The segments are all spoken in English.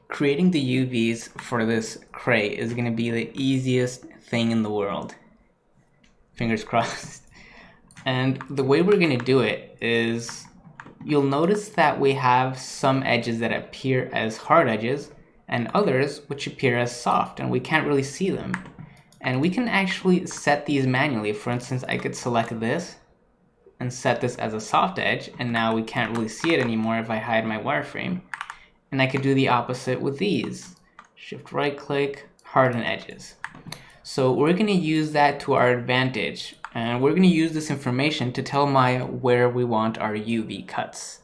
Creating the UVs for this crate is going to be the easiest thing in the world. Fingers crossed. And the way we're going to do it is you'll notice that we have some edges that appear as hard edges and others which appear as soft, and we can't really see them. And we can actually set these manually. For instance, I could select this and set this as a soft edge, and now we can't really see it anymore if I hide my wireframe. And I could do the opposite with these. Shift right click, harden edges. So we're going to use that to our advantage, and we're going to use this information to tell Maya where we want our UV cuts.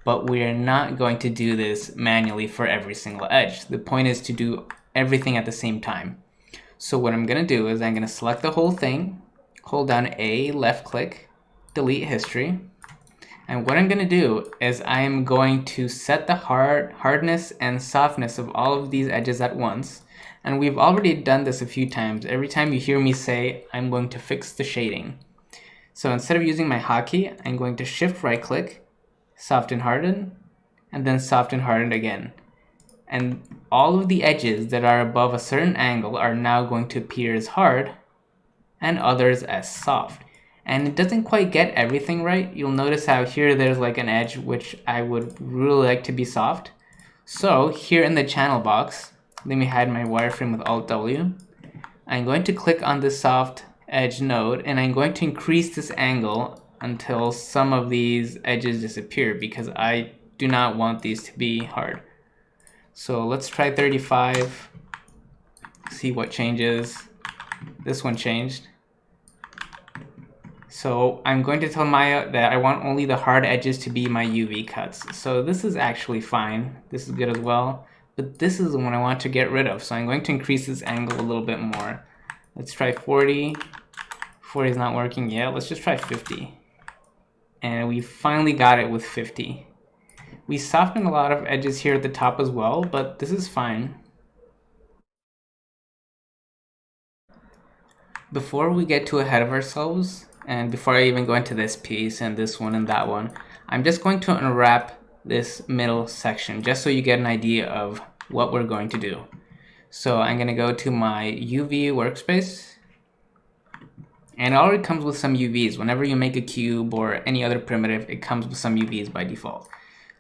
But we are not going to do this manually for every single edge. The point is to do everything at the same time. So what I'm going to do is I'm going to select the whole thing, hold down A, left click, delete history. And what I'm going to do is I'm going to set the hardness and softness of all of these edges at once. And we've already done this a few times. Every time you hear me say, I'm going to fix the shading. So instead of using my hotkey, I'm going to shift right click, soften harden, and then soften harden again. And all of the edges that are above a certain angle are now going to appear as hard and others as soft. And it doesn't quite get everything right. You'll notice how here there's like an edge which I would really like to be soft. So here in the channel box, let me hide my wireframe with Alt W. I'm going to click on this soft edge node, and I'm going to increase this angle until some of these edges disappear because I do not want these to be hard. So let's try 35, see what changes. This one changed. So I'm going to tell Maya that I want only the hard edges to be my UV cuts. So this is actually fine. This is good as well. But this is the one I want to get rid of. So I'm going to increase this angle a little bit more. Let's try 40. 40 is not working yet. Let's just try 50. And we finally got it with 50. We softened a lot of edges here at the top as well, but this is fine. Before we get too ahead of ourselves, and before I even go into this piece and this one and that one, I'm just going to unwrap this middle section just so you get an idea of what we're going to do. So I'm going to go to my UV workspace, and it already comes with some UVs. Whenever you make a cube or any other primitive, it comes with some UVs by default.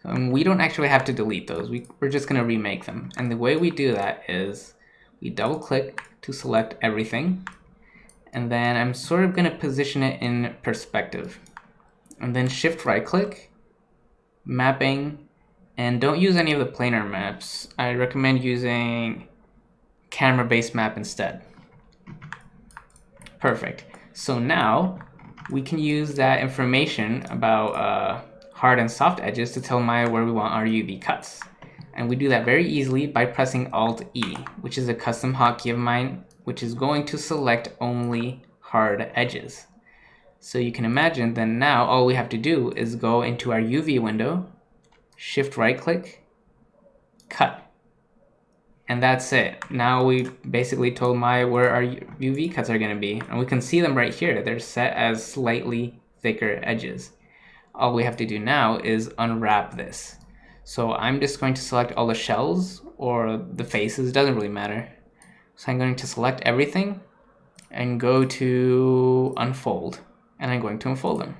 We don't actually have to delete those. We're just going to remake them. And the way we do that is we double click to select everything. And then I'm sort of going to position it in perspective. And then shift right click, mapping, and don't use any of the planar maps. I recommend using camera based map instead. Perfect. So now we can use that information about hard and soft edges to tell Maya where we want our UV cuts. And we do that very easily by pressing Alt E, which is a custom hotkey of mine, which is going to select only hard edges. So you can imagine that now all we have to do is go into our UV window, shift right click, cut. And that's it. Now we basically told Maya where our UV cuts are going to be. And we can see them right here. They're set as slightly thicker edges. All we have to do now is unwrap this. So I'm just going to select all the shells or the faces, doesn't really matter. So I'm going to select everything and go to unfold, and I'm going to unfold them.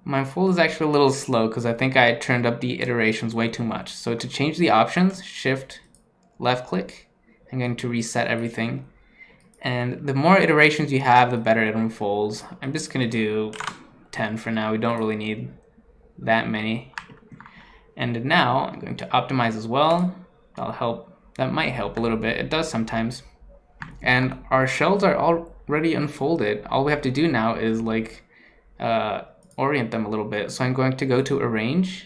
My unfold is actually a little slow because I think I turned up the iterations way too much. So to change the options, shift left click. I'm going to reset everything. And the more iterations you have, the better it unfolds. I'm just going to do 10 for now. We don't really need that many. And now I'm going to optimize as well. That'll help. That might help a little bit. It does sometimes. And our shells are already unfolded. All we have to do now is orient them a little bit. So I'm going to go to Arrange,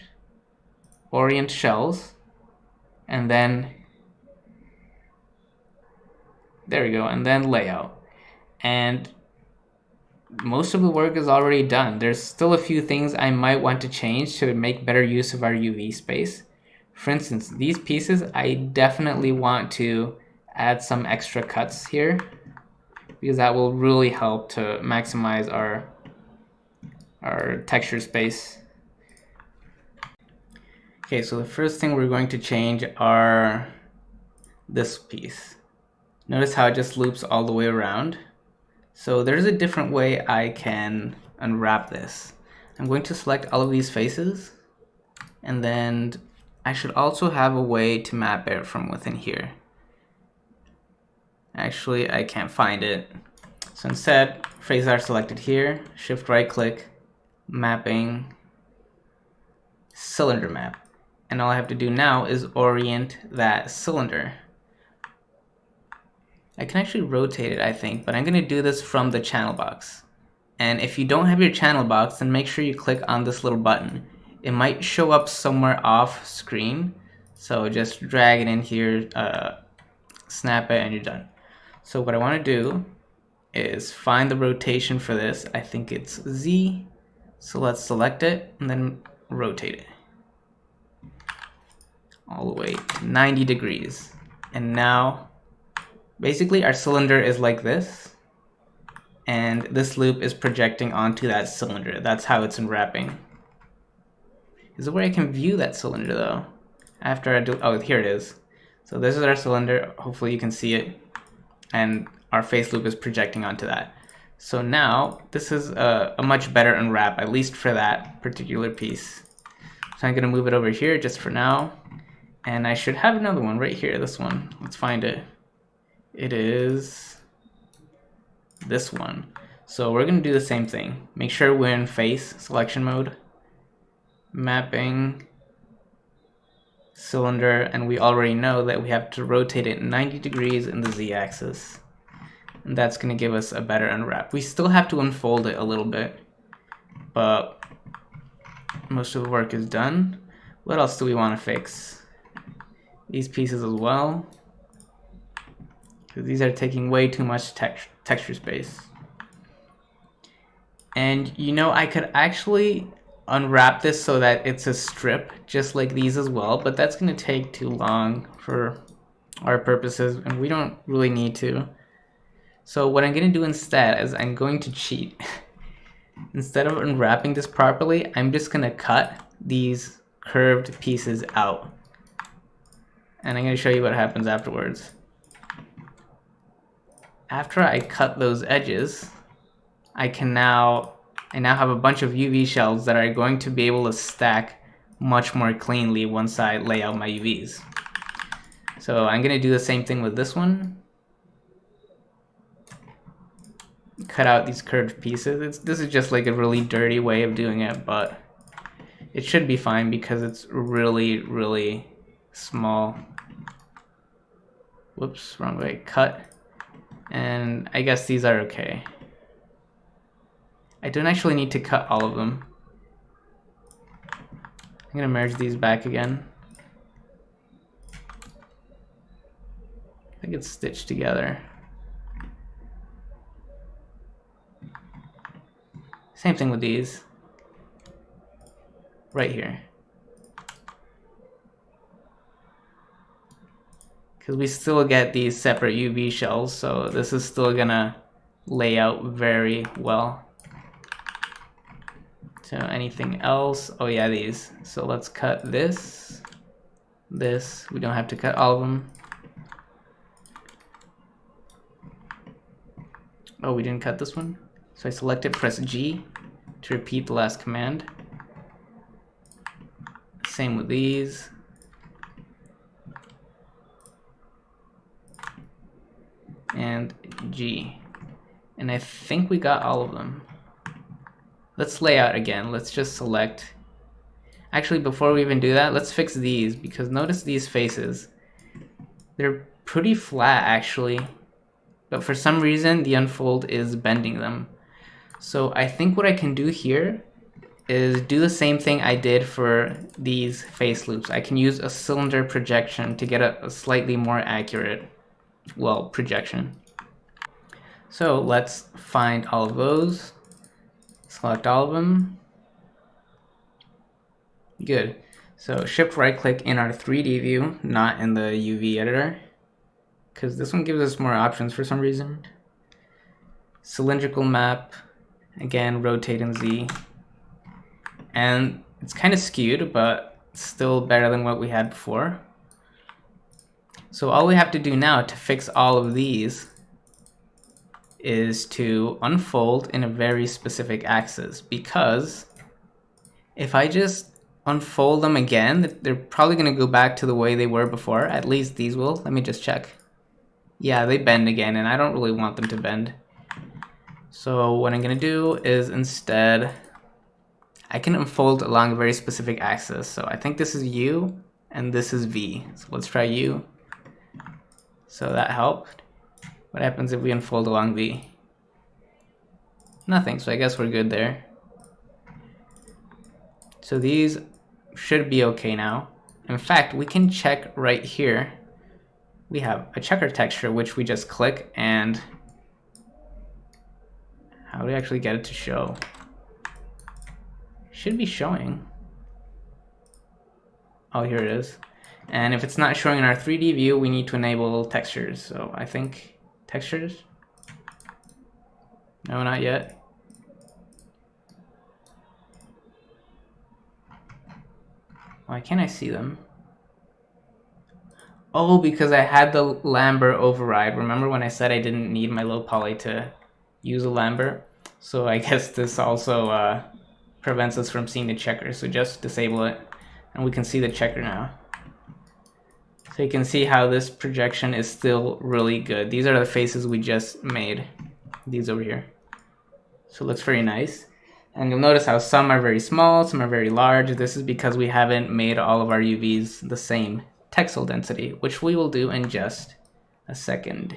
Orient Shells, and then there we go, and then Layout. And most of the work is already done. There's still a few things I might want to change to make better use of our UV space. For instance, these pieces, I definitely want to add some extra cuts here because that will really help to maximize our texture space. Okay, so the first thing we're going to change are this piece. Notice how it just loops all the way around. So there's a different way I can unwrap this. I'm going to select all of these faces, and then I should also have a way to map it from within here. Actually, I can't find it. So instead, faces are selected here, shift right click, mapping, cylinder map. And all I have to do now is orient that cylinder. I can actually rotate it, I think, but I'm going to do this from the channel box. And if you don't have your channel box, then make sure you click on this little button. It might show up somewhere off screen, so just drag it in here, snap it, and you're done. So what I want to do is find the rotation for this. I think it's Z, so let's select it and then rotate it all the way to 90 degrees. And now basically our cylinder is like this, and this loop is projecting onto that cylinder. That's how it's unwrapping. Is there a way I can view that cylinder though? After I do, oh, here it is. So this is our cylinder, hopefully you can see it, and our face loop is projecting onto that. So now this is a much better unwrap, at least for that particular piece. So I'm gonna move it over here just for now. And I should have another one right here, this one. Let's find it. It is this one. So we're gonna do the same thing. Make sure we're in face selection mode, mapping, cylinder, and we already know that we have to rotate it 90 degrees in the Z-axis. And that's gonna give us a better unwrap. We still have to unfold it a little bit, but most of the work is done. What else do we wanna fix? These pieces as well, because these are taking way too much texture space. And you know, I could actually unwrap this so that it's a strip, just like these as well, but that's gonna take too long for our purposes, and we don't really need to. So what I'm gonna do instead is I'm going to cheat. Instead of unwrapping this properly, I'm just gonna cut these curved pieces out. And I'm going to show you what happens afterwards. After I cut those edges, I now have a bunch of UV shells that are going to be able to stack much more cleanly once I lay out my UVs. So I'm going to do the same thing with this one. Cut out these curved pieces. This is just like a really dirty way of doing it, but it should be fine because it's really, really small. Whoops, wrong way. Cut. And I guess these are okay. I don't actually need to cut all of them. I'm gonna merge these back again. I think it's stitched together. Same thing with these. Right here. Because we still get these separate UV shells, so this is still gonna lay out very well. So anything else? Oh yeah, these. So let's cut this. This. We don't have to cut all of them. Oh, we didn't cut this one? So I select it, press G to repeat the last command. Same with these. And G. And I think we got all of them. Let's lay out again. Let's just select. Actually, before we even do that, let's fix these, because notice these faces. They're pretty flat actually, but for some reason the unfold is bending them. So I think what I can do here is do the same thing I did for these face loops. I can use a cylinder projection to get a slightly more accurate, well, projection. So let's find all of those, select all of them. Good. So shift right click in our 3D view, not in the UV editor, because this one gives us more options for some reason. Cylindrical map, again, rotate in Z. And it's kind of skewed, but still better than what we had before. So all we have to do now to fix all of these is to unfold in a very specific axis, because if I just unfold them again, they're probably going to go back to the way they were before. At least these will. Let me just check. Yeah, they bend again, and I don't really want them to bend. So what I'm going to do is instead, I can unfold along a very specific axis. So I think this is U, and this is V. So let's try U. So that helped. What happens if we unfold along V? Nothing, so I guess we're good there. So these should be okay now. In fact, we can check right here. We have a checker texture, which we just click, and how do we actually get it to show? Should be showing. Oh, here it is. And if it's not showing in our 3D view, we need to enable textures. So I think textures? No, not yet. Why can't I see them? Oh, because I had the Lambert override. Remember when I said I didn't need my low poly to use a Lambert? So I guess this also prevents us from seeing the checker. So just disable it, and we can see the checker now. So you can see how this projection is still really good. These are the faces we just made. These over here. So it looks very nice. And you'll notice how some are very small, some are very large. This is because we haven't made all of our UVs the same texel density, which we will do in just a second.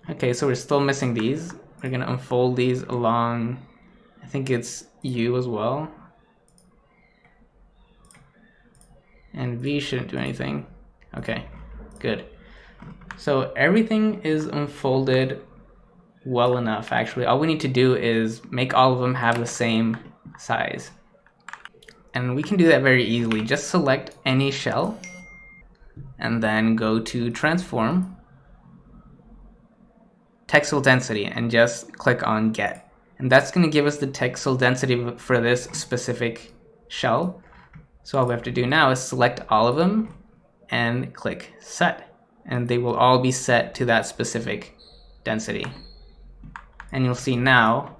Okay, so we're still missing these. We're gonna unfold these along, I think it's U as well. And V shouldn't do anything. Okay, good. So everything is unfolded well enough, actually. All we need to do is make all of them have the same size. And we can do that very easily. Just select any shell and then go to transform, texel density, and just click on get. And that's going to give us the texel density for this specific shell. So all we have to do now is select all of them and click set. And they will all be set to that specific density. And you'll see now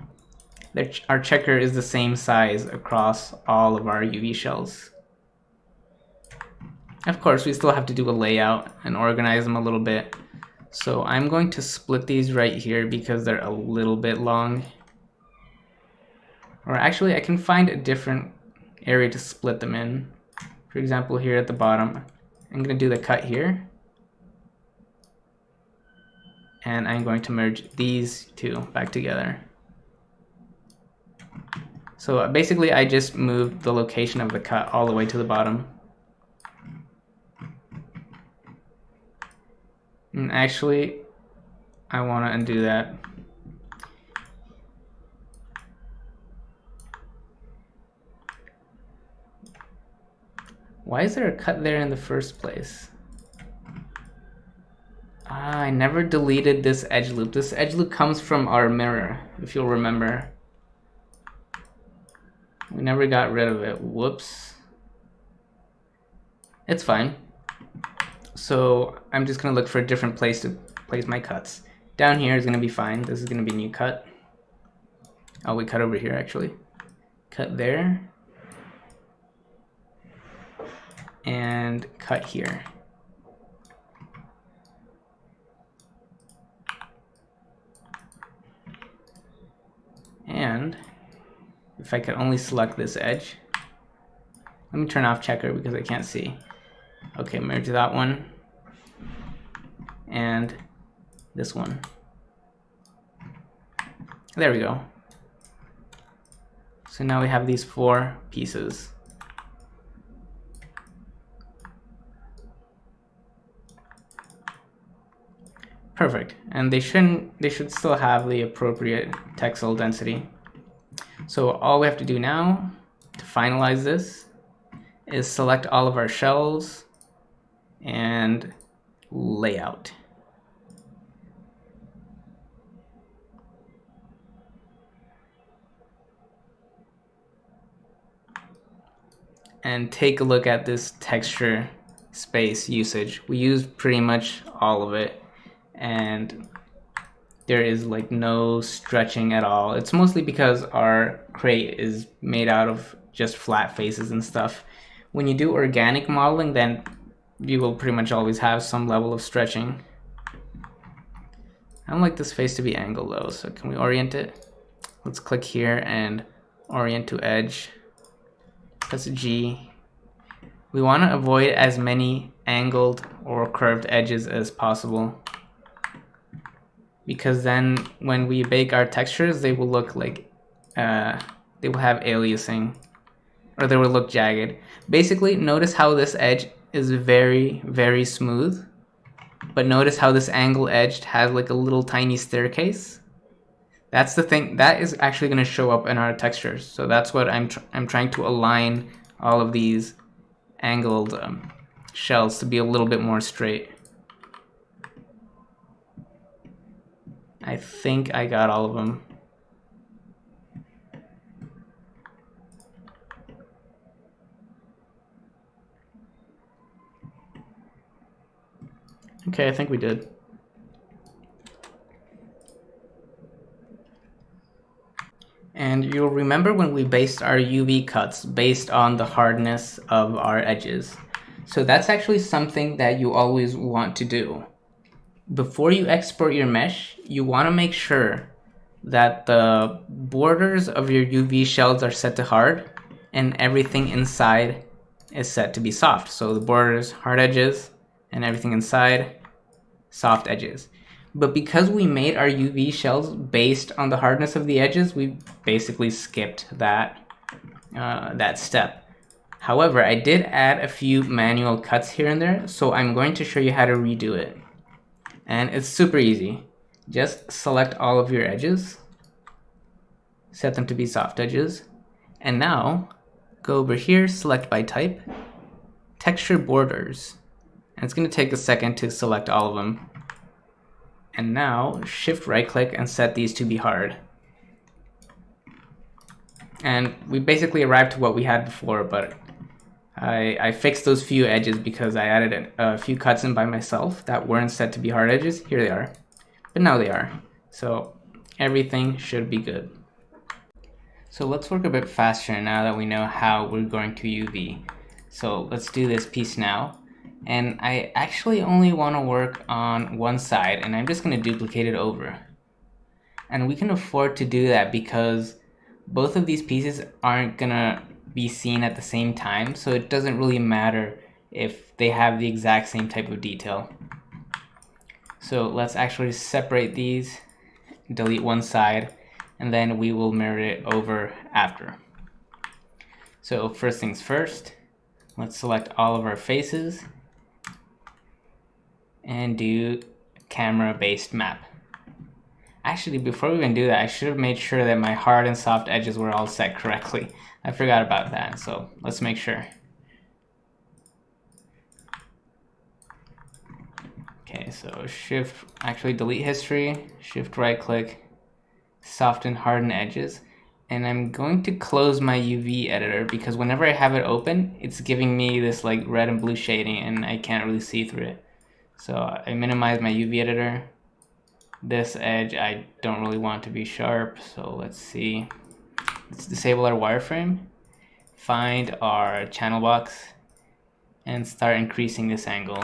that our checker is the same size across all of our UV shells. Of course, we still have to do a layout and organize them a little bit. So I'm going to split these right here because they're a little bit long. Or actually, I can find a different area to split them in. For example, here at the bottom, I'm going to do the cut here. And I'm going to merge these two back together. So basically, I just moved the location of the cut all the way to the bottom. And actually, I want to undo that. Why is there a cut there in the first place? I never deleted this edge loop. This edge loop comes from our mirror, if you'll remember. We never got rid of it. Whoops. It's fine. So I'm just going to look for a different place to place my cuts. Down here is going to be fine. This is going to be new cut. Oh, we cut over here actually. Cut there. And cut here. And if I could only select this edge. Let me turn off checker because I can't see. Okay, merge that one. And this one. There we go. So now we have these 4 pieces. Perfect. And they should still have the appropriate texel density. So all we have to do now to finalize this is select all of our shells and layout. and take a look at this texture space usage. We used pretty much all of it, and there is like no stretching at all. It's mostly because our crate is made out of just flat faces and stuff. When you do organic modeling, then you will pretty much always have some level of stretching. I don't like this face to be angled though, so can we orient it? Let's click here and orient to edge. Press G. We want to avoid as many angled or curved edges as possible, because then when we bake our textures, they will look like they will have aliasing, or they will look jagged. Basically, notice how this edge is very, very smooth, but notice how this angle edge has like a little tiny staircase. That's the thing that is actually going to show up in our textures. So that's what I'm trying to align all of these angled shells to be a little bit more straight. I think I got all of them. Okay, I think we did. And you'll remember when we based our UV cuts based on the hardness of our edges. So that's actually something that you always want to do. Before you export your mesh, you want to make sure that the borders of your UV shells are set to hard and everything inside is set to be soft. So the borders, hard edges, and everything inside, soft edges. But because we made our UV shells based on the hardness of the edges, we basically skipped that step. However, I did add a few manual cuts here and there, so I'm going to show you how to redo it. And it's super easy. Just select all of your edges, set them to be soft edges, and now go over here, select by type, texture borders. And it's going to take a second to select all of them. And now shift right click and set these to be hard. And we basically arrived to what we had before, but I fixed those few edges because I added a few cuts in by myself that weren't set to be hard edges. Here they are, but now they are. So everything should be good. So let's work a bit faster now that we know how we're going to UV. So let's do this piece now. And I actually only want to work on one side, and I'm just going to duplicate it over. And we can afford to do that because both of these pieces aren't going to be seen at the same time, so it doesn't really matter if they have the exact same type of detail. So let's actually separate these, delete one side, and then we will mirror it over after. So first things first, let's select all of our faces and do camera-based map. Actually, before we even do that, I should have made sure that my hard and soft edges were all set correctly. I forgot about that, so let's make sure. Okay, so delete history, shift right click, soften harden edges, and I'm going to close my UV editor because whenever I have it open, it's giving me this like red and blue shading and I can't really see through it. So I minimize my UV editor. This edge I don't really want to be sharp, so let's see. Let's disable our wireframe, find our channel box, and start increasing this angle.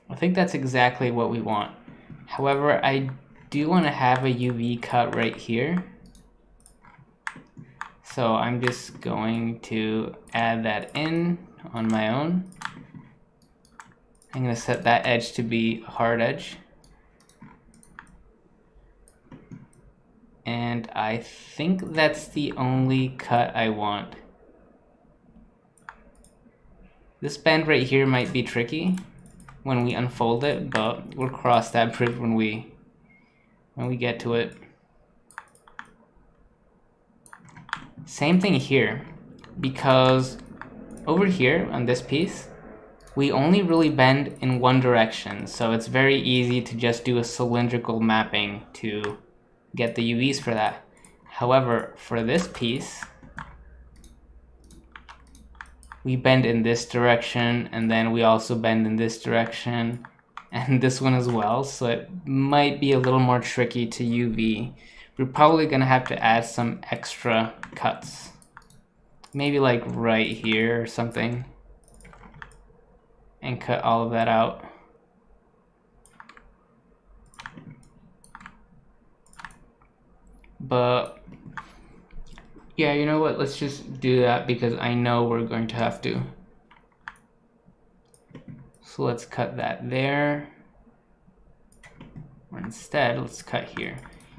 I think that's exactly what we want. However, I do want to have a UV cut right here. So I'm just going to add that in on my own. I'm going to set that edge to be a hard edge. And I think that's the only cut I want. This bend right here might be tricky when we unfold it, but we'll cross that bridge when we get to it. Same thing here, because over here on this piece, we only really bend in one direction, so it's very easy to just do a cylindrical mapping to get the UVs for that. However, for this piece, we bend in this direction, and then we also bend in this direction, and this one as well, so it might be a little more tricky to UV. We're probably gonna have to add some extra cuts. Maybe like right here or something, and cut all of that out. But yeah, you know what? Let's just do that because I know we're going to have to. So let's cut that there. Or instead, let's cut here.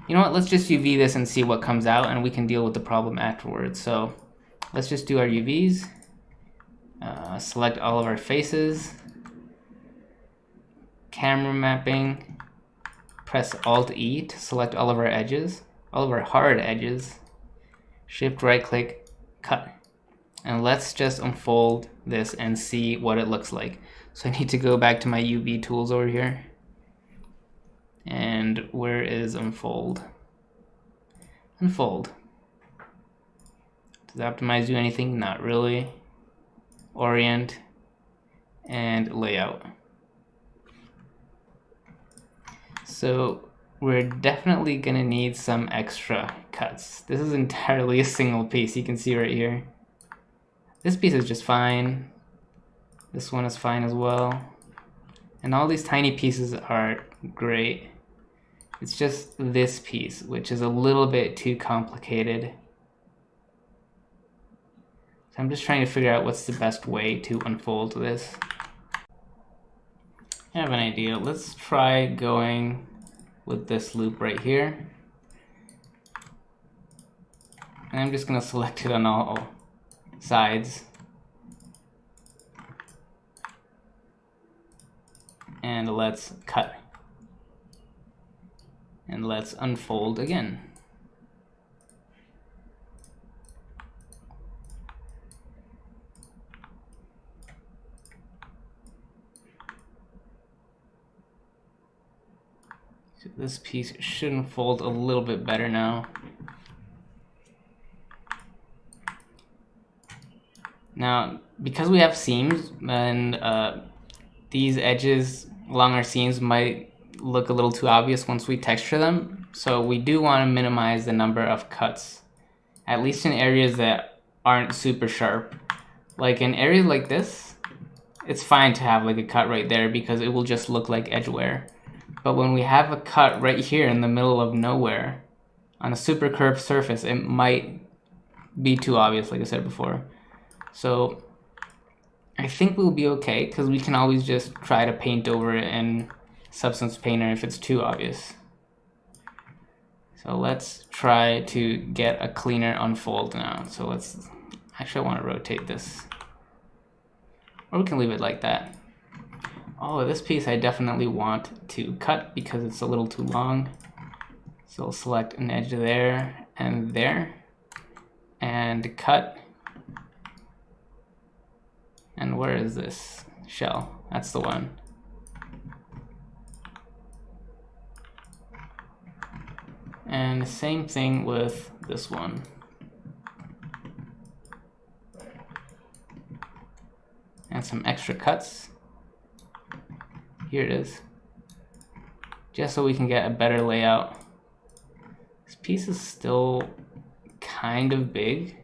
You know what? Let's just UV this and see what comes out, and we can deal with the problem afterwards. So let's just do our UVs. Select all of our faces. Camera mapping. Press Alt-E to select all of our edges, all of our hard edges. Shift right click, cut. And let's just unfold this and see what it looks like. So I need to go back to my UV tools over here. And where is unfold? Unfold. Does Optimize do anything? Not really. Orient and layout. So we're definitely gonna need some extra cuts. This is entirely a single piece, you can see right here. This piece is just fine. This one is fine as well. And all these tiny pieces are great. It's just this piece, which is a little bit too complicated. So I'm just trying to figure out what's the best way to unfold this. I have an idea. Let's try going with this loop right here. And I'm just going to select it on all sides. And let's cut. And let's unfold again. So this piece should unfold a little bit better now. Now, because we have seams, and these edges along our seams might look a little too obvious once we texture them, so we do want to minimize the number of cuts, at least in areas that aren't super sharp. Like in areas like this, it's fine to have like a cut right there because it will just look like edge wear. But when we have a cut right here in the middle of nowhere on a super curved surface, it might be too obvious, like I said before. So I think we'll be okay because we can always just try to paint over it in Substance Painter if it's too obvious. So let's try to get a cleaner unfold now. So let's, actually I want to rotate this. Or we can leave it like that. Oh, this piece I definitely want to cut because it's a little too long. So I'll select an edge there, and cut. And where is this shell? That's the one. And the same thing with this one. And some extra cuts. Here it is. Just so we can get a better layout. This piece is still kind of big.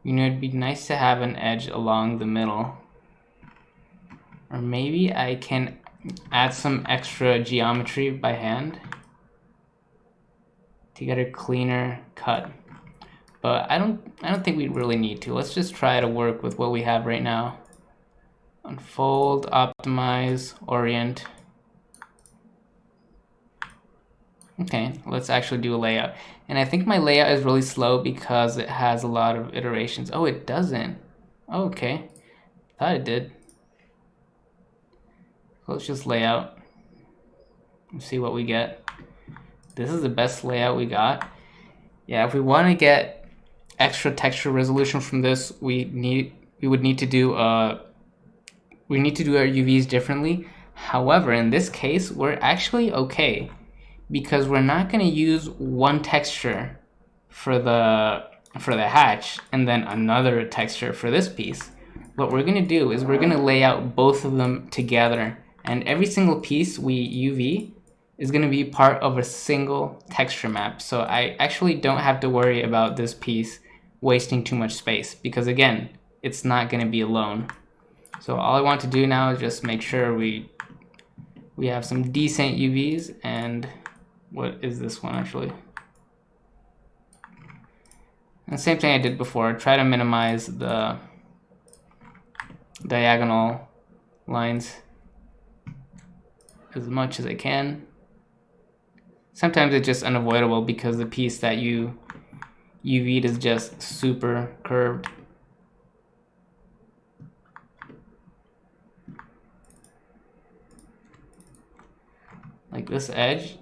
You know, it'd be nice to have an edge along the middle. Or maybe I can add some extra geometry by hand to get a cleaner cut. But I don't think we really need to. Let's just try to work with what we have right now. Unfold, optimize, orient. Okay, let's actually do a layout. And I think my layout is really slow because it has a lot of iterations. Oh, it doesn't. Oh, okay. Thought it did. Let's just layout. Let's see what we get. This is the best layout we got. Yeah, if we want to get extra texture resolution from this, we need we would need to do our UVs differently. However, in this case, we're actually okay because we're not going to use one texture for the hatch and then another texture for this piece. What we're going to do is we're going to lay out both of them together, and every single piece we UV is going to be part of a single texture map. So I actually don't have to worry about this piece wasting too much space because, again, it's not going to be alone. So all I want to do now is just make sure we have some decent UVs. And what is this one actually? And same thing I did before, try to minimize the diagonal lines as much as I can. Sometimes it's just unavoidable because the piece that you UV'd is just super curved. Like this edge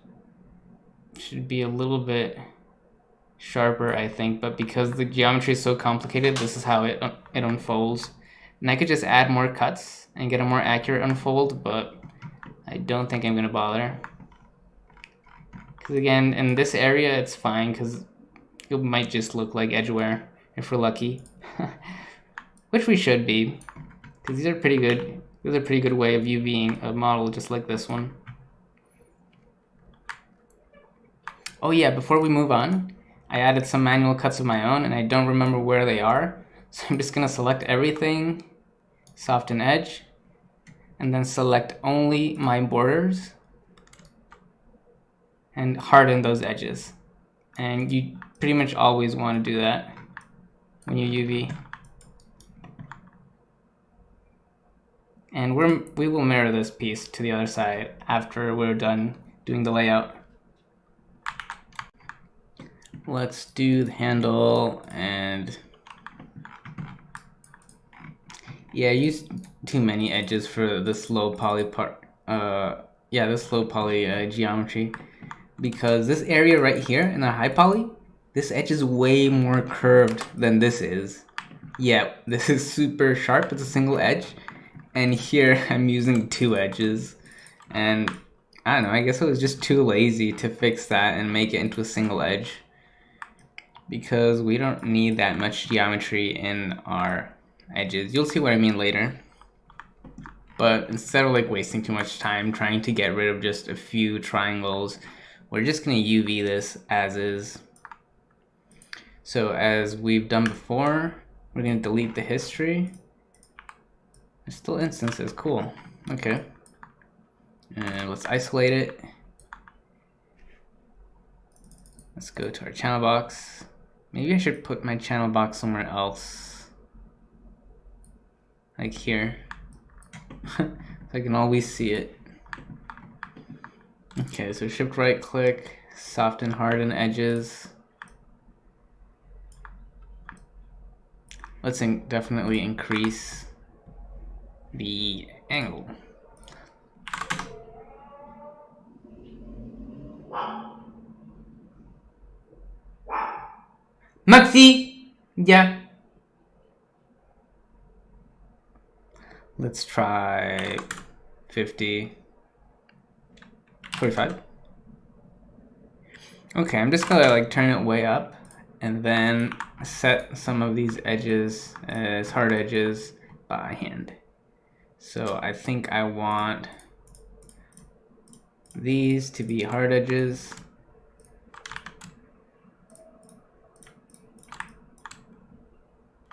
should be a little bit sharper, I think, but because the geometry is so complicated, this is how it unfolds. And I could just add more cuts and get a more accurate unfold, but I don't think I'm gonna bother. Because again, in this area, it's fine because it might just look like edge wear if we're lucky, which we should be, because these are pretty good. These are a pretty good way of UVing a model just like this one. Oh yeah, before we move on, I added some manual cuts of my own and I don't remember where they are. So I'm just gonna select everything, soften edge, and then select only my borders and harden those edges. And you pretty much always want to do that when you UV. And we will mirror this piece to the other side after we're done doing the layout. Let's do the handle, and yeah, I used too many edges for this low poly part. This low poly geometry, because this area right here in the high poly, this edge is way more curved than this is. Yeah, this is super sharp, it's a single edge, and here I'm using two edges, and I don't know, I guess I was just too lazy to fix that and make it into a single edge, because we don't need that much geometry in our edges. You'll see what I mean later. But instead of like wasting too much time trying to get rid of just a few triangles, we're just gonna UV this as is. So as we've done before, we're gonna delete the history. There's still instances, cool. Okay. And let's isolate it. Let's go to our channel box. Maybe I should put my channel box somewhere else. Like here. So I can always see it. Okay, so shift right click, soften harden edges. Let's definitely increase the angle. Maxi! Yeah. Let's try 50, 45. Okay, I'm just gonna like turn it way up and then set some of these edges as hard edges by hand. So I think I want these to be hard edges.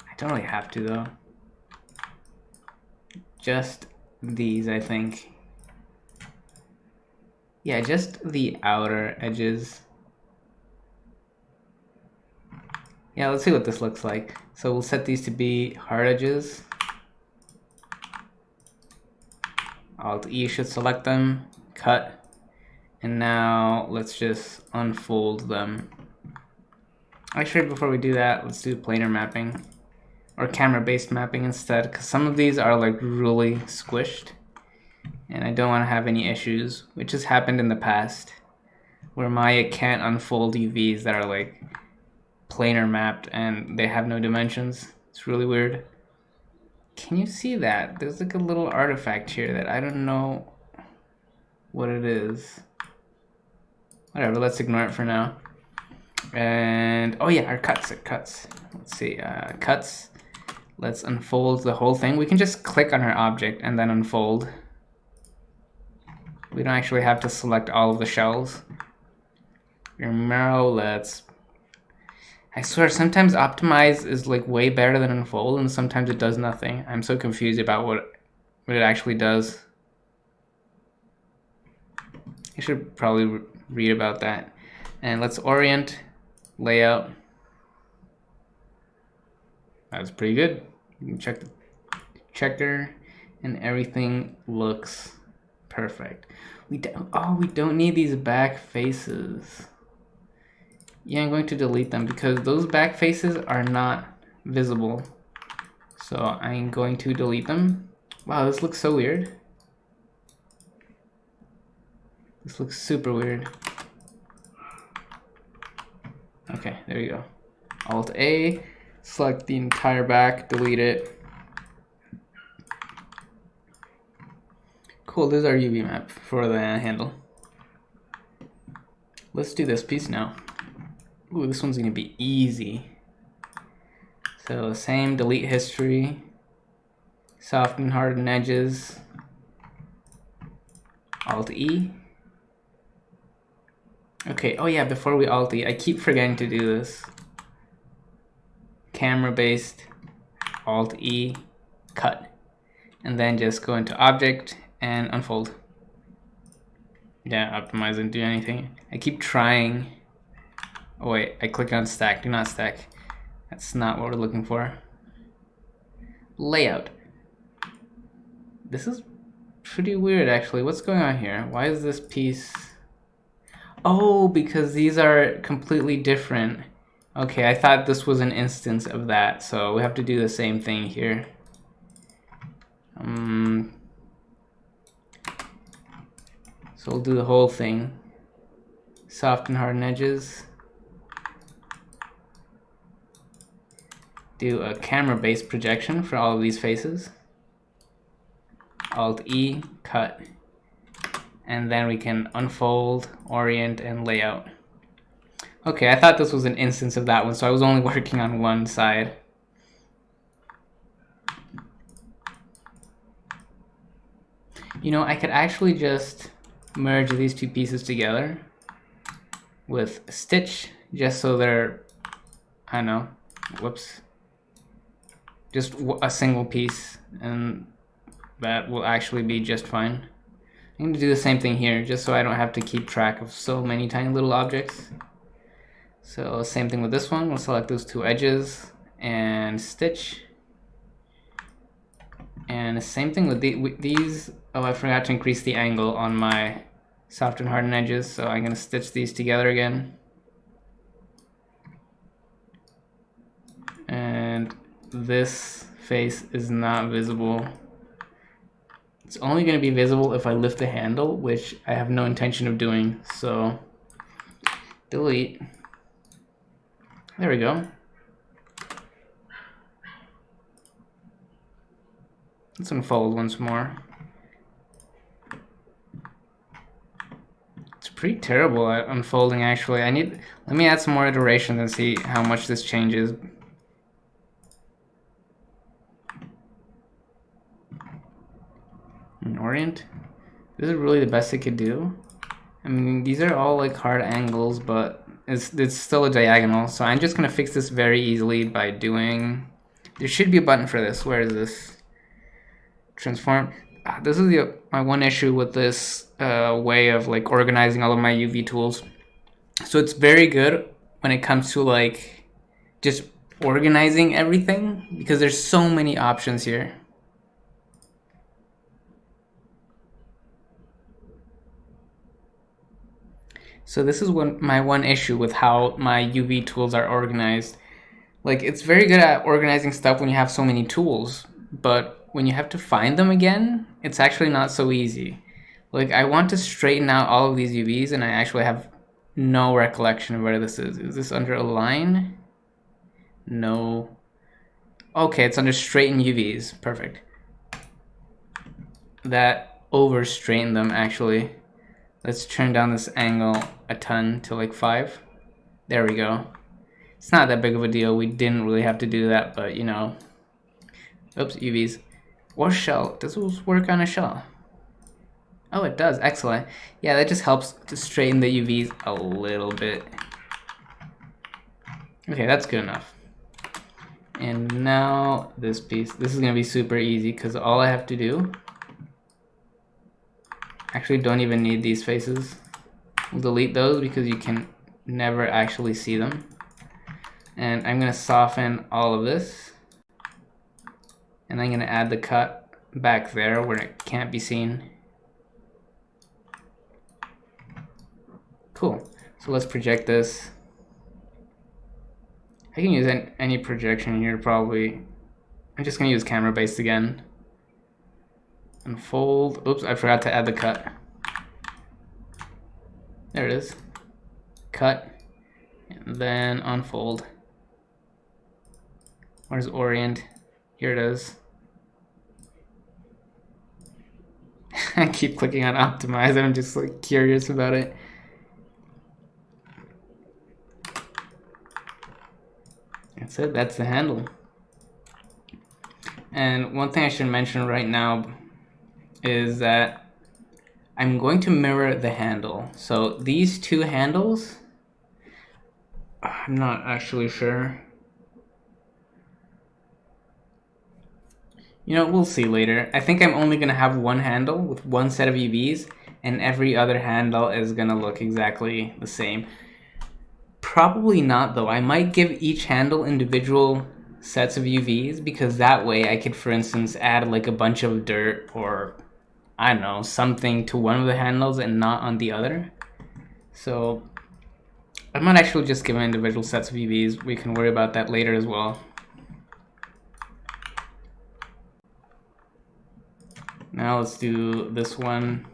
I don't really have to though. Just these, I think. Yeah, just the outer edges. Yeah, let's see what this looks like. So we'll set these to be hard edges. Alt-E should select them, cut, and now let's just unfold them. Actually, before we do that, let's do planar mapping, or camera-based mapping instead, because some of these are like really squished, and I don't want to have any issues, which has happened in the past, where Maya can't unfold UVs that are like planar mapped and they have no dimensions. It's really weird. Can you see that? There's like a little artifact here that I don't know what it is. Whatever, let's ignore it for now. And oh yeah, our cuts. Let's see, cuts. Let's unfold the whole thing. We can just click on our object and then unfold. We don't actually have to select all of the shells. Now let's. I swear, sometimes optimize is like way better than unfold, and sometimes it does nothing. I'm so confused about what it actually does. I should probably read about that. And let's orient, layout. That's pretty good. You can check the checker, and everything looks perfect. We don't need these back faces. Yeah, I'm going to delete them because those back faces are not visible. So I'm going to delete them. Wow, this looks so weird. This looks super weird. Okay, there you go. Alt A, select the entire back, delete it. Cool, this is our UV map for the handle. Let's do this piece now. Ooh, this one's gonna be easy. So same, delete history, soften harden edges, Alt E. Okay, oh yeah, before we Alt E, I keep forgetting to do this. Camera based, Alt E, cut. And then just go into object and unfold. Yeah, optimize and do anything. I keep trying. Oh wait, I click on stack, do not stack. That's not what we're looking for. Layout. This is pretty weird actually. What's going on here? Why is this piece? Oh, because these are completely different. Okay, I thought this was an instance of that, so we have to do the same thing here. So we'll do the whole thing. Soften harden edges. Do a camera-based projection for all of these faces. Alt E, cut. And then we can unfold, orient, and layout. Okay, I thought this was an instance of that one, so I was only working on one side. You know, I could actually just merge these two pieces together with stitch, just so they're, I don't know, whoops, just a single piece, and that will actually be just fine. I'm going to do the same thing here, just so I don't have to keep track of so many tiny little objects. So same thing with this one. We'll select those two edges and stitch. And the same thing with these. Oh, I forgot to increase the angle on my soft and hardened edges, so I'm going to stitch these together again. And this face is not visible. It's only going to be visible if I lift the handle, which I have no intention of doing. So delete. There we go. Let's unfold once more. It's pretty terrible at unfolding actually. Let me add some more iterations and see how much this changes. And orient. This is really the best it could do. I mean, these are all like hard angles, but it's still a diagonal. So I'm just gonna fix this very easily by doing. There should be a button for this. Where is this? Transform. This is my one issue with this way of like organizing all of my UV tools. So it's very good when it comes to like just organizing everything because there's so many options here. So this is my one issue with how my UV tools are organized. Like it's very good at organizing stuff when you have so many tools, but when you have to find them again, it's actually not so easy. Like I want to straighten out all of these UVs and I actually have no recollection of where this is. Is this under Align? No. Okay, it's under straighten UVs. Perfect. That over straightened them actually. Let's turn down this angle a ton to like 5. There we go. It's not that big of a deal. We didn't really have to do that, but you know. Oops, UVs. Or shell. Does this work on a shell? Oh, it does. Excellent. Yeah, that just helps to straighten the UVs a little bit. Okay, that's good enough. And now this piece. This is going to be super easy because all I have to do... Actually, don't even need these faces. We'll delete those because you can never actually see them. And I'm going to soften all of this. And I'm going to add the cut back there where it can't be seen. Cool. So let's project this. I can use any projection here probably. I'm just going to use camera based again. Unfold. Oops, I forgot to add the cut. There it is. Cut. And then unfold. Where's orient? Here it is. I keep clicking on optimize. I'm just like curious about it. That's it. That's the handle. And one thing I should mention right now is that I'm going to mirror the handle. So these two handles, I'm not actually sure. You know, we'll see later. I think I'm only going to have one handle with one set of UVs, and every other handle is going to look exactly the same. Probably not, though. I might give each handle individual sets of UVs, because that way I could, for instance, add like a bunch of dirt or, I don't know, something to one of the handles and not on the other. So I might actually just give them individual sets of UVs. We can worry about that later as well. Now let's do this one.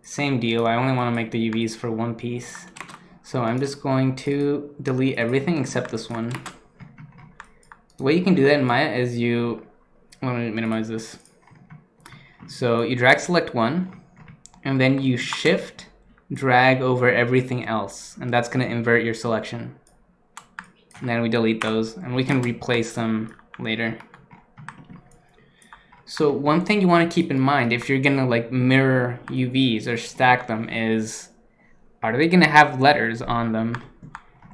Same deal. I only want to make the UVs for one piece. So I'm just going to delete everything except this one. The way you can do that in Maya is let me minimize this. So you drag select one, and then you shift drag over everything else, and that's going to invert your selection. And then we delete those, and we can replace them later. So one thing you want to keep in mind if you're going to like mirror UVs or stack them is, are they going to have letters on them?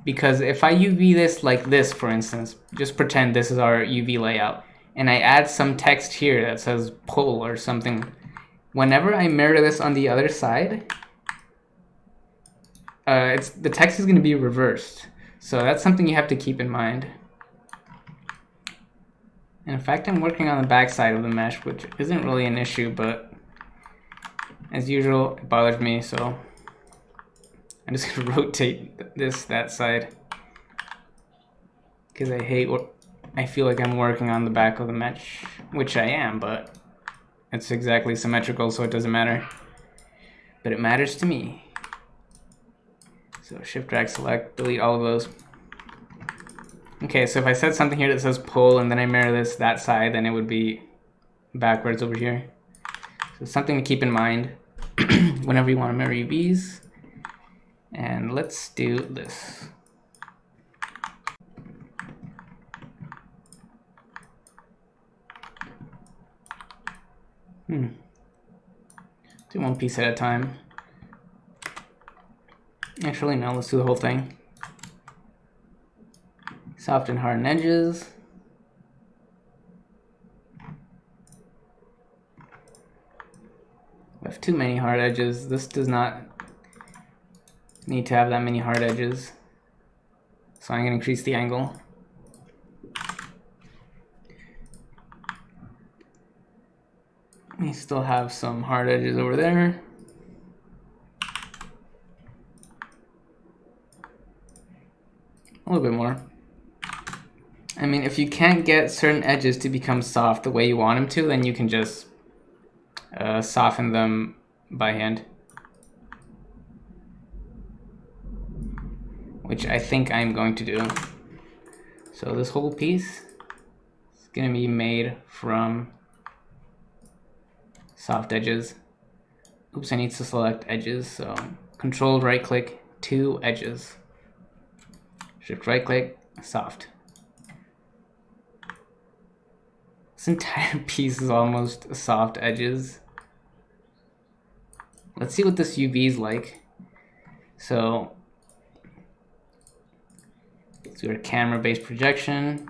Because if I UV this like this, for instance, just pretend this is our UV layout, and I add some text here that says pull or something, whenever I mirror this on the other side, the text is going to be reversed. So that's something you have to keep in mind. And in fact, I'm working on the back side of the mesh, which isn't really an issue, but as usual, it bothers me, so I'm just going to rotate that side, because I feel like I'm working on the back of the mesh, which I am, but it's exactly symmetrical, so it doesn't matter. But it matters to me. So shift drag select, delete all of those. Okay, so if I said something here that says pull and then I mirror this that side, then it would be backwards over here. So something to keep in mind whenever you want to mirror UVs. And let's do this. Do one piece at a time. Actually, no, let's do the whole thing. Soft and harden edges. We have too many hard edges. This does not need to have that many hard edges. So I'm going to increase the angle. We still have some hard edges over there. A little bit more. I mean, if you can't get certain edges to become soft the way you want them to, then you can just soften them by hand. Which I think I'm going to do. So this whole piece, gonna be made from soft edges. Oops, I need to select edges, so Control right click, 2 edges. Shift right click, soft. This entire piece is almost soft edges. Let's see what this UV is like. So let's do our camera-based projection.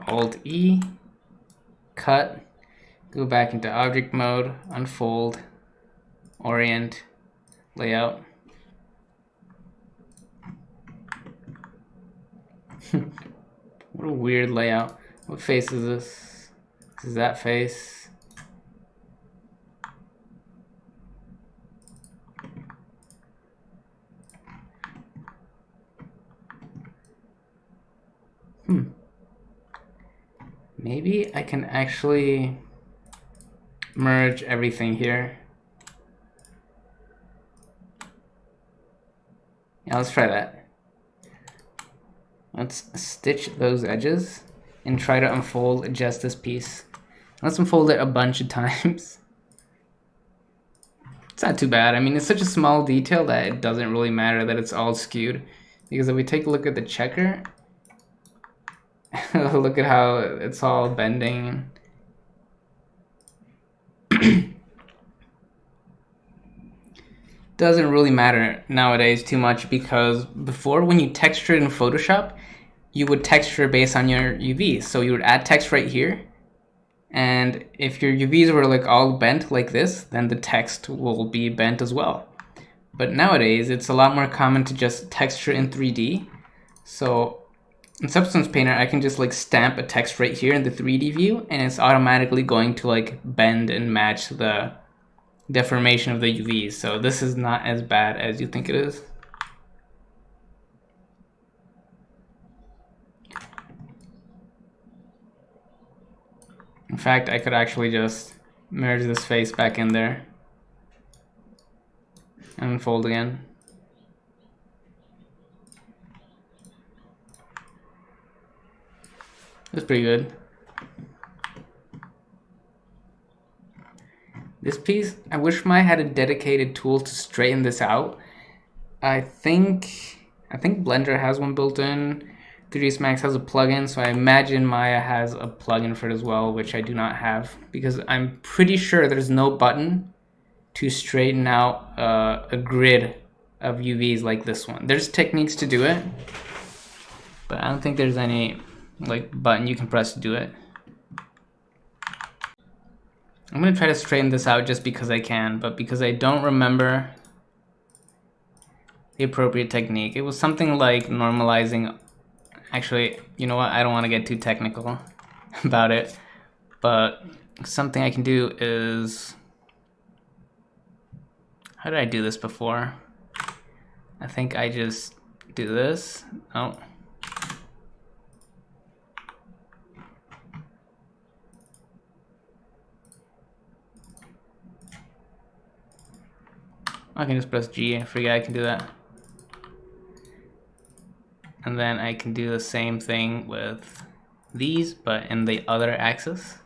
Alt-E, cut, go back into object mode, unfold, orient, layout. What a weird layout. What face is this? This is that face. Maybe I can actually merge everything here. Yeah, let's try that. Let's stitch those edges and try to unfold just this piece. Let's unfold it a bunch of times. It's not too bad. I mean, it's such a small detail that it doesn't really matter that it's all skewed. Because if we take a look at the checker, look at how it's all bending. Doesn't really matter nowadays too much, because before, when you texture it in Photoshop, you would texture based on your UVs. So you would add text right here, and if your UVs were like all bent like this, then the text will be bent as well. But nowadays, it's a lot more common to just texture in 3D. So in Substance Painter, I can just like stamp a text right here in the 3D view, and it's automatically going to like bend and match the deformation of the UVs. So this is not as bad as you think it is. In fact, I could actually just merge this face back in there and unfold again. That's pretty good. This piece, I wish Maya had a dedicated tool to straighten this out. I think Blender has one built in. 3ds Max has a plugin, so I imagine Maya has a plugin for it as well, which I do not have, because I'm pretty sure there's no button to straighten out a grid of UVs like this one. There's techniques to do it, but I don't think there's any like button you can press to do it. I'm gonna try to straighten this out just because I can, but because I don't remember the appropriate technique. It was something like normalizing. Actually, you know what? I don't want to get too technical about it, but something I can do is, how did I do this before? I think I just do this. Oh. I can just press G. I forget I can do that. And then I can do the same thing with these, but in the other axis.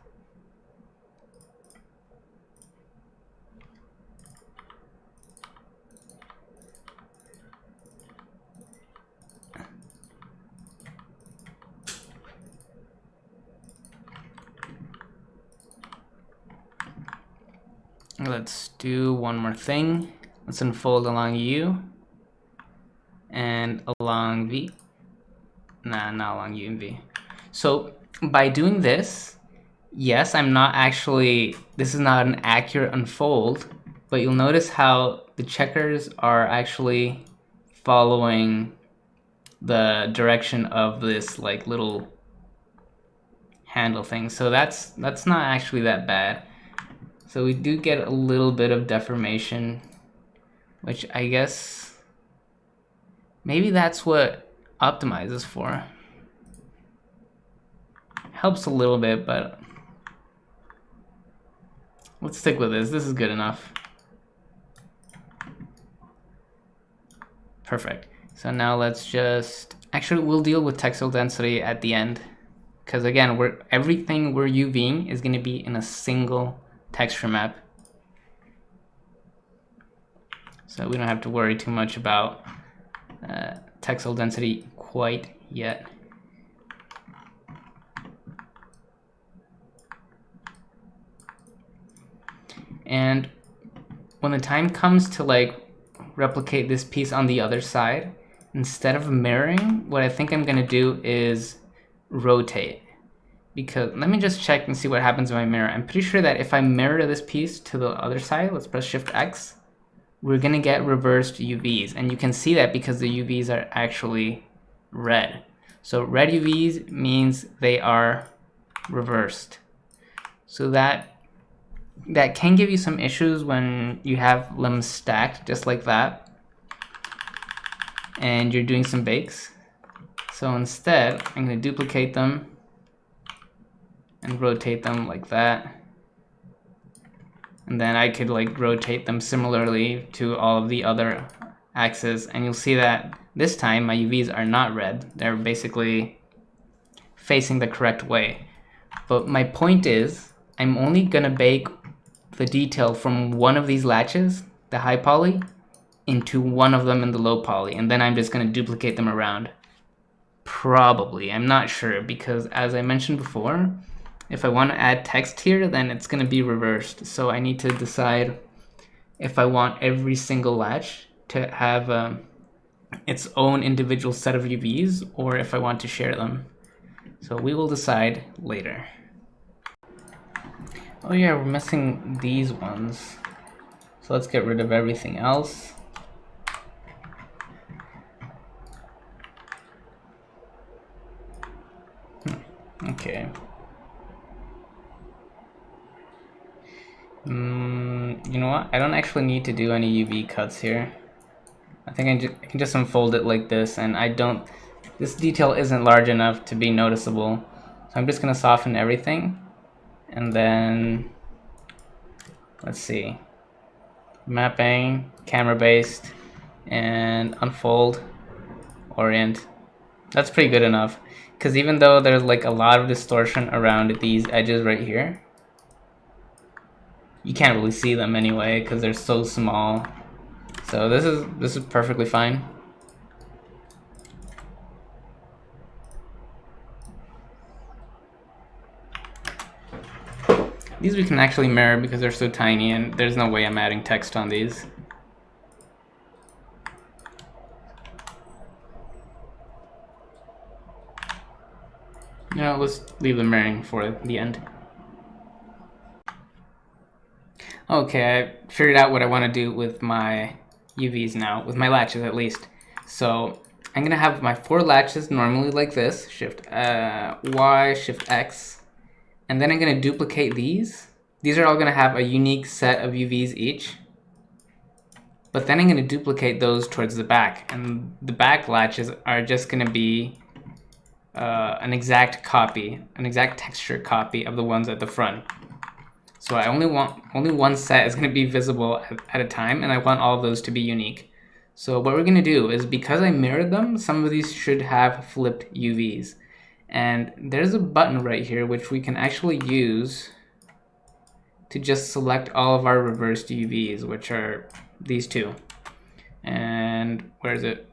Let's do one more thing. Let's unfold along U and along V. Nah, not along U and V. So by doing this, yes, I'm not actually, this is not an accurate unfold, but you'll notice how the checkers are actually following the direction of this like little handle thing. So that's not actually that bad. So we do get a little bit of deformation, which I guess maybe that's what Optimize is for. Helps a little bit, but let's stick with this. This is good enough. Perfect. So now let's just, actually we'll deal with textile density at the end, because again, everything we're UVing is going to be in a single texture map. So we don't have to worry too much about textile density quite yet. And when the time comes to like replicate this piece on the other side, instead of mirroring, what I think I'm gonna do is rotate. Because let me just check and see what happens when I mirror. I'm pretty sure that if I mirror this piece to the other side, let's press Shift X, we're gonna get reversed UVs. And you can see that because the UVs are actually red. So red UVs means they are reversed. So that can give you some issues when you have limbs stacked just like that and you're doing some bakes. So instead, I'm going to duplicate them and rotate them like that. And then I could like rotate them similarly to all of the other axes, and you'll see that this time my UVs are not red. They're basically facing the correct way. But my point is, I'm only going to bake the detail from one of these latches, the high poly, into one of them in the low poly, and then I'm just going to duplicate them around. Probably, I'm not sure, because as I mentioned before, if I want to add text here, then it's going to be reversed. So I need to decide if I want every single latch to have its own individual set of UVs, or if I want to share them. So we will decide later. Oh yeah, we're missing these ones. So let's get rid of everything else. Okay. You know what? I don't actually need to do any UV cuts here. I think I can just unfold it like this, and this detail isn't large enough to be noticeable. So I'm just gonna soften everything. And then, let's see, mapping, camera based, and unfold, orient. That's pretty good enough, because even though there's like a lot of distortion around these edges right here, you can't really see them anyway because they're so small. So this is perfectly fine. These we can actually mirror because they're so tiny, and there's no way I'm adding text on these. No, let's leave the mirroring for the end. Okay, I figured out what I want to do with my UVs now, with my latches at least. So I'm gonna have my 4 latches normally like this, Shift Y, Shift X, and then I'm gonna duplicate these. These are all gonna have a unique set of UVs each. But then I'm gonna duplicate those towards the back, and the back latches are just gonna be an exact copy, an exact texture copy of the ones at the front. So I only one set is going to be visible at a time, and I want all of those to be unique. So what we're going to do is, because I mirrored them, some of these should have flipped UVs. And there's a button right here which we can actually use to just select all of our reversed UVs, which are these two. And where is it?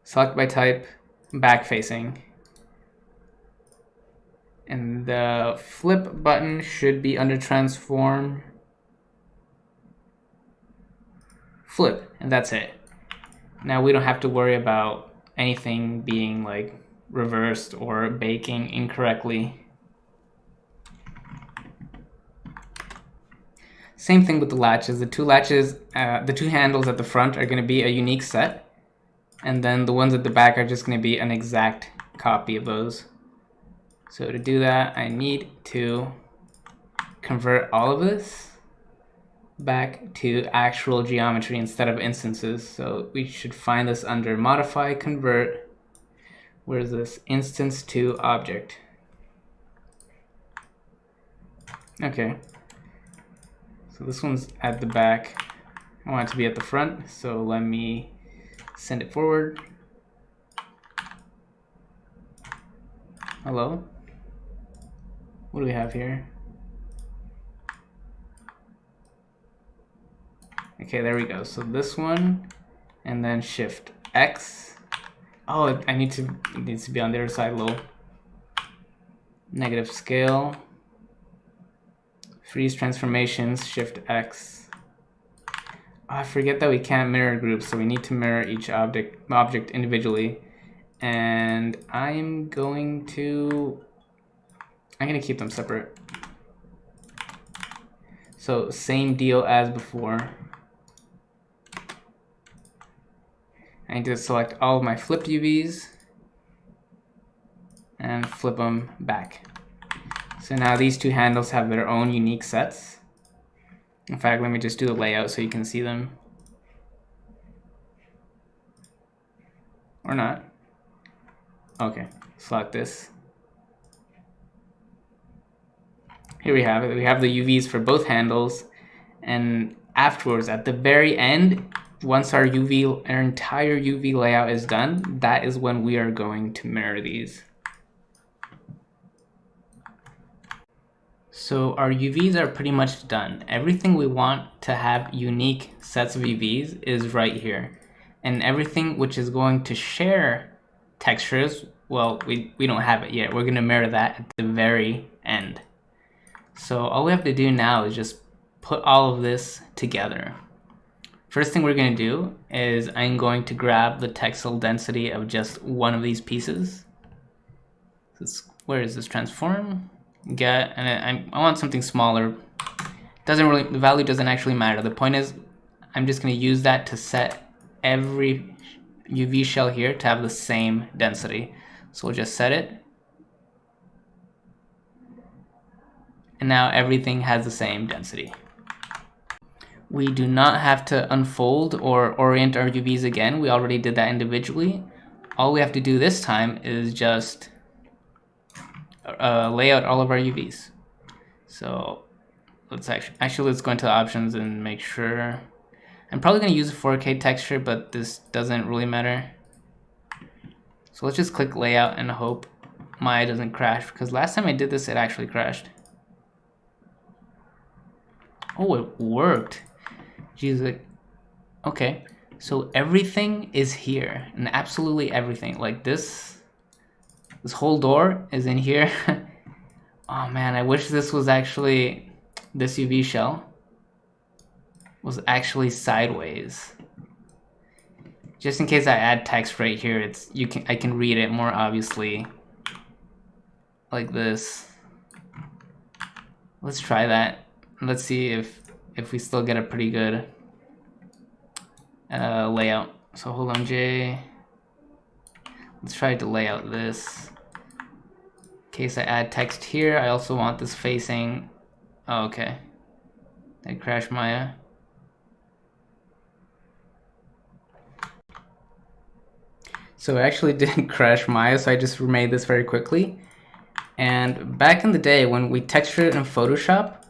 Select by type, back facing. And the flip button should be under transform, flip, and that's it. Now we don't have to worry about anything being like reversed or baking incorrectly. Same thing with the latches. The two handles at the front are going to be a unique set, and then the ones at the back are just going to be an exact copy of those. So to do that, I need to convert all of this back to actual geometry instead of instances. So we should find this under modify, convert. Where is this? Instance to object. Okay. So this one's at the back. I want it to be at the front. So let me Send it forward. Hello? What do we have here? Okay, there we go. So this one, and then Shift X. Oh, it needs to be on the other side, low. Negative scale. Freeze transformations, Shift X. Oh, I forget that we can't mirror groups, so we need to mirror each object individually. And I'm gonna keep them separate. So same deal as before. I need to select all of my flipped UVs and flip them back. So now these two handles have their own unique sets. In fact, let me just do the layout so you can see them. Or not. Okay, select this. Here we have it. We have the UVs for both handles. And afterwards, at the very end, once our entire UV layout is done, that is when we are going to mirror these. So our UVs are pretty much done. Everything we want to have unique sets of UVs is right here. And everything which is going to share textures, well, we don't have it yet. We're going to mirror that at the very end. So all we have to do now is just put all of this together. First thing we're going to do is I'm going to grab the textile density of just one of these pieces. Where is this? Transform? Get, and I want something smaller. The value doesn't actually matter. The point is I'm just going to use that to set every UV shell here to have the same density. So we'll just set it. And now everything has the same density. We do not have to unfold or orient our UVs again. We already did that individually. All we have to do this time is just lay out all of our UVs. So let's let's go into the options and make sure. I'm probably going to use a 4K texture, but this doesn't really matter. So let's just click layout and hope Maya doesn't crash, because last time I did this it actually crashed. Oh, it worked. Jeez, okay. So everything is here, and absolutely everything. Like this whole door is in here. Oh man, I wish this was actually, this UV shell was actually sideways. Just in case I add text right here, I can read it more obviously. Like this. Let's try that. Let's see if we still get a pretty good layout. So hold on, J. Let's try to lay out this. In case I add text here, I also want this facing. Oh, okay. Did I crash Maya? So it actually didn't crash Maya, so I just remade this very quickly. And back in the day when we textured it in Photoshop,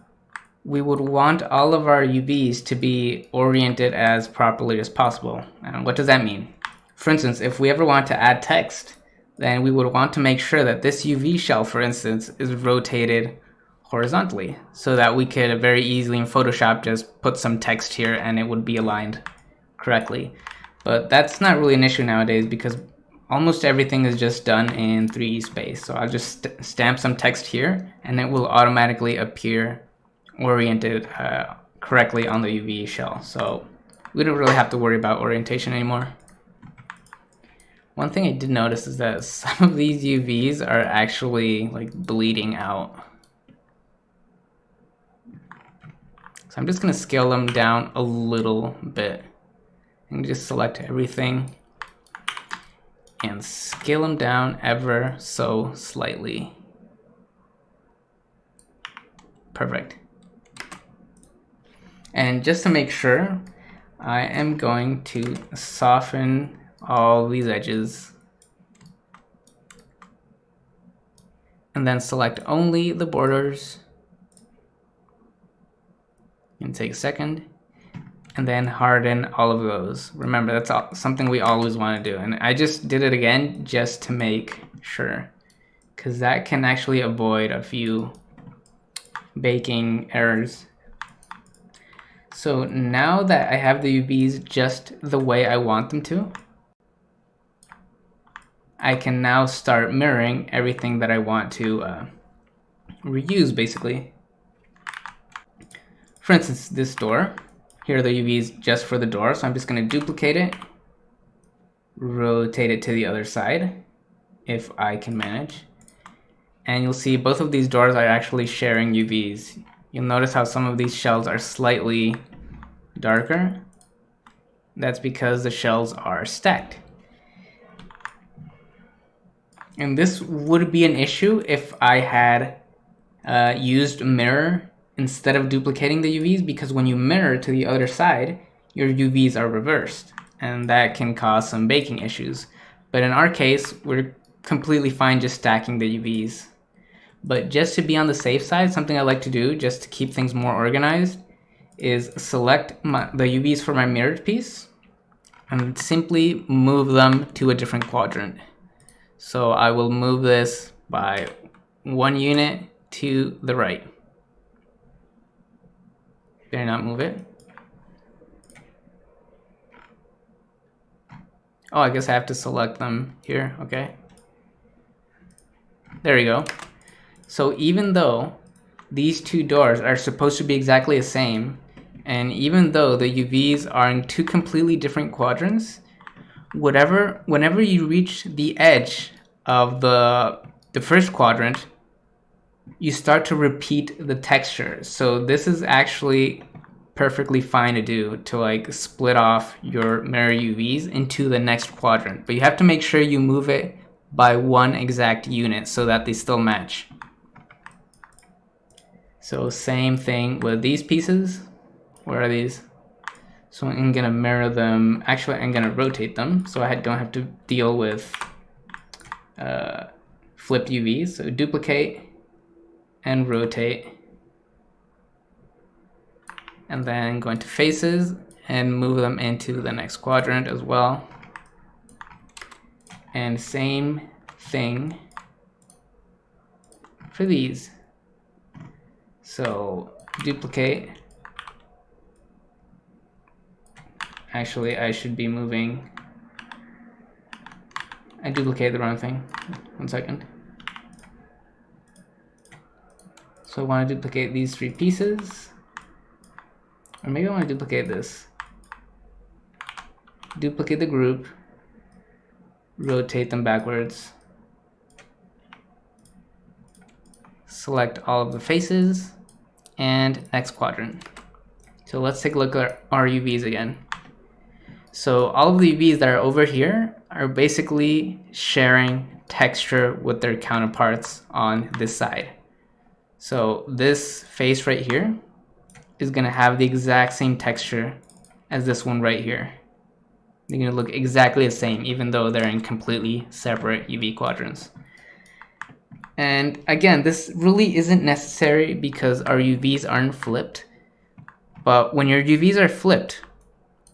we would want all of our UVs to be oriented as properly as possible. And what does that mean? For instance, if we ever want to add text, then we would want to make sure that this UV shell, for instance, is rotated horizontally, so that we could very easily in Photoshop just put some text here and it would be aligned correctly. But that's not really an issue nowadays because almost everything is just done in 3D space. So I'll just stamp some text here and it will automatically appear oriented correctly on the UV shell. So we don't really have to worry about orientation anymore. One thing I did notice is that some of these UVs are actually like bleeding out. So I'm just going to scale them down a little bit and just select everything and scale them down ever so slightly. Perfect. And just to make sure, I am going to soften all these edges and then select only the borders and take a second and then harden all of those. Remember, that's something we always want to do. And I just did it again just to make sure, because that can actually avoid a few baking errors. So now that I have the UVs just the way I want them to, I can now start mirroring everything that I want to reuse, basically. For instance, this door, here are the UVs just for the door, so I'm just going to duplicate it, rotate it to the other side, if I can manage. And you'll see both of these doors are actually sharing UVs. You'll notice how some of these shells are slightly darker. That's because the shells are stacked. And this would be an issue if I had used mirror instead of duplicating the UVs, because when you mirror to the other side, your UVs are reversed, and that can cause some baking issues. But in our case, we're completely fine just stacking the UVs. But just to be on the safe side, something I like to do just to keep things more organized is select the UVs for my mirrored piece and simply move them to a different quadrant. So I will move this by 1 unit to the right. Better not move it. Oh, I guess I have to select them here. Okay. There we go. So even though these two doors are supposed to be exactly the same, and even though the UVs are in two completely different quadrants, whenever you reach the edge of the first quadrant, you start to repeat the texture. So this is actually perfectly fine to do, to like split off your mirror UVs into the next quadrant. But you have to make sure you move it by 1 exact unit so that they still match. So same thing with these pieces. Where are these? So I'm gonna mirror them. Actually, I'm gonna rotate them so I don't have to deal with flipped UVs. So duplicate and rotate. And then go into faces and move them into the next quadrant as well. And same thing for these. So duplicate. Actually, I should be moving. I duplicated the wrong thing. 1 second. So I want to duplicate these 3 pieces. Or maybe I want to duplicate this. Duplicate the group. Rotate them backwards. Select all of the faces. And next quadrant. So let's take a look at our UVs again. So all of the UVs that are over here are basically sharing texture with their counterparts on this side. So this face right here is going to have the exact same texture as this one right here. They're going to look exactly the same, even though they're in completely separate UV quadrants. And again, this really isn't necessary because our UVs aren't flipped. But when your UVs are flipped,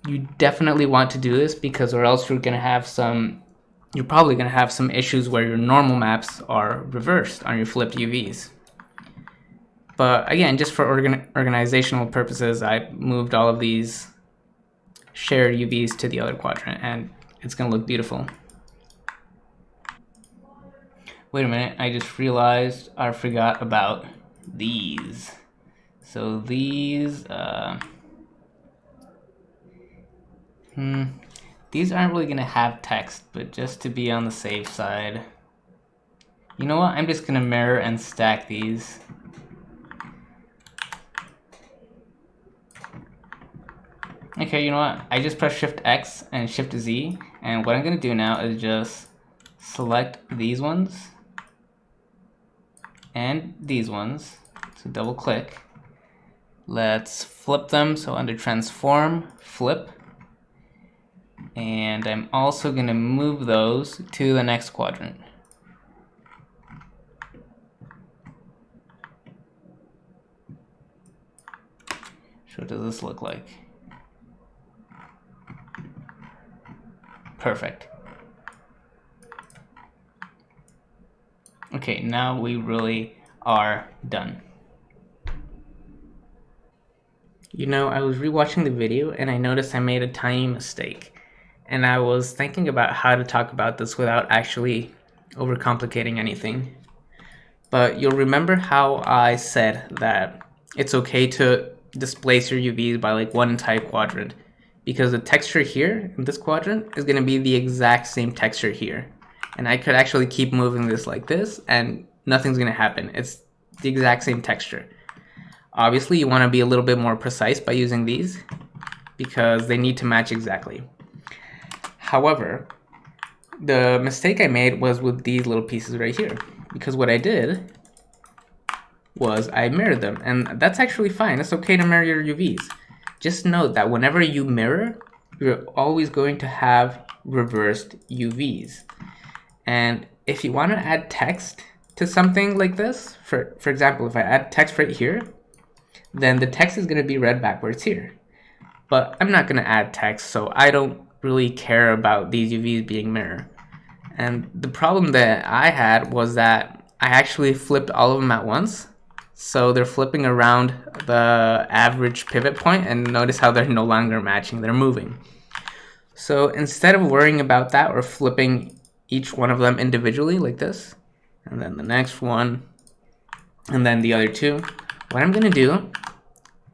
you definitely want to do this, because or else you're probably going to have some issues where your normal maps are reversed on your flipped UVs. But again, just for organizational purposes, I moved all of these shared UVs to the other quadrant, and it's going to look beautiful. Wait a minute, I just realized I forgot about these. So these, these aren't really going to have text, but just to be on the safe side, you know what? I'm just going to mirror and stack these. Okay, you know what? I just press Shift X and Shift Z, and what I'm going to do now is just select these ones and these ones. So double click. Let's flip them. So under Transform, Flip. And I'm also going to move those to the next quadrant. So what does this look like? Perfect. Okay, now we really are done. You know, I was rewatching the video and I noticed I made a tiny mistake. And I was thinking about how to talk about this without actually overcomplicating anything. But you'll remember how I said that it's okay to displace your UVs by like one entire quadrant, because the texture here in this quadrant is going to be the exact same texture here. And I could actually keep moving this like this and nothing's going to happen. It's the exact same texture. Obviously, you want to be a little bit more precise by using these because they need to match exactly. However, the mistake I made was with these little pieces right here, because what I did was I mirrored them, and that's actually fine. It's okay to mirror your UVs. Just note that whenever you mirror, you're always going to have reversed UVs. And if you want to add text to something like this, for example, if I add text right here, then the text is going to be read backwards here. But I'm not going to add text, so I don't really care about these UVs being mirrored. And the problem that I had was that I actually flipped all of them at once. So they're flipping around the average pivot point, and notice how they're no longer matching, they're moving. So instead of worrying about that or flipping each one of them individually like this, and then the next one, and then the other two, what I'm going to do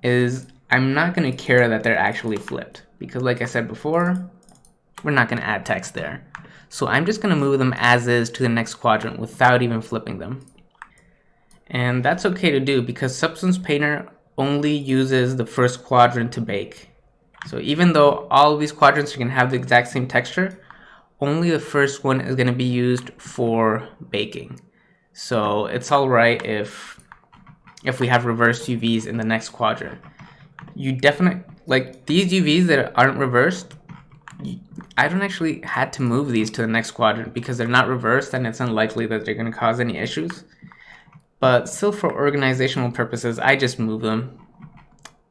is I'm not going to care that they're actually flipped, because like I said before, we're not going to add text there. So I'm just going to move them as is to the next quadrant without even flipping them. And that's okay to do because Substance Painter only uses the first quadrant to bake. So even though all of these quadrants are going to have the exact same texture, only the first one is going to be used for baking. So it's all right if we have reversed UVs in the next quadrant. You definitely, like these UVs that aren't reversed, I don't actually had to move these to the next quadrant because they're not reversed and it's unlikely that they're going to cause any issues. But still, for organizational purposes, I just move them.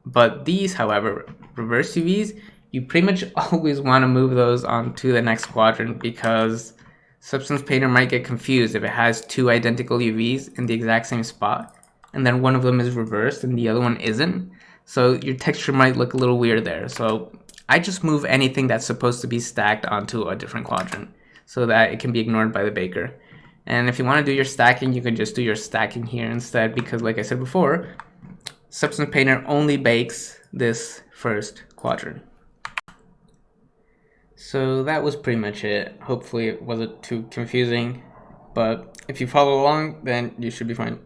But these, however, reverse UVs, you pretty much always want to move those onto the next quadrant because Substance Painter might get confused if it has two identical UVs in the exact same spot, and then one of them is reversed and the other one isn't. So your texture might look a little weird there. So I just move anything that's supposed to be stacked onto a different quadrant so that it can be ignored by the baker. And if you want to do your stacking, you can just do your stacking here instead, because like I said before, Substance Painter only bakes this first quadrant. So that was pretty much it. Hopefully it wasn't too confusing, but if you follow along, then you should be fine.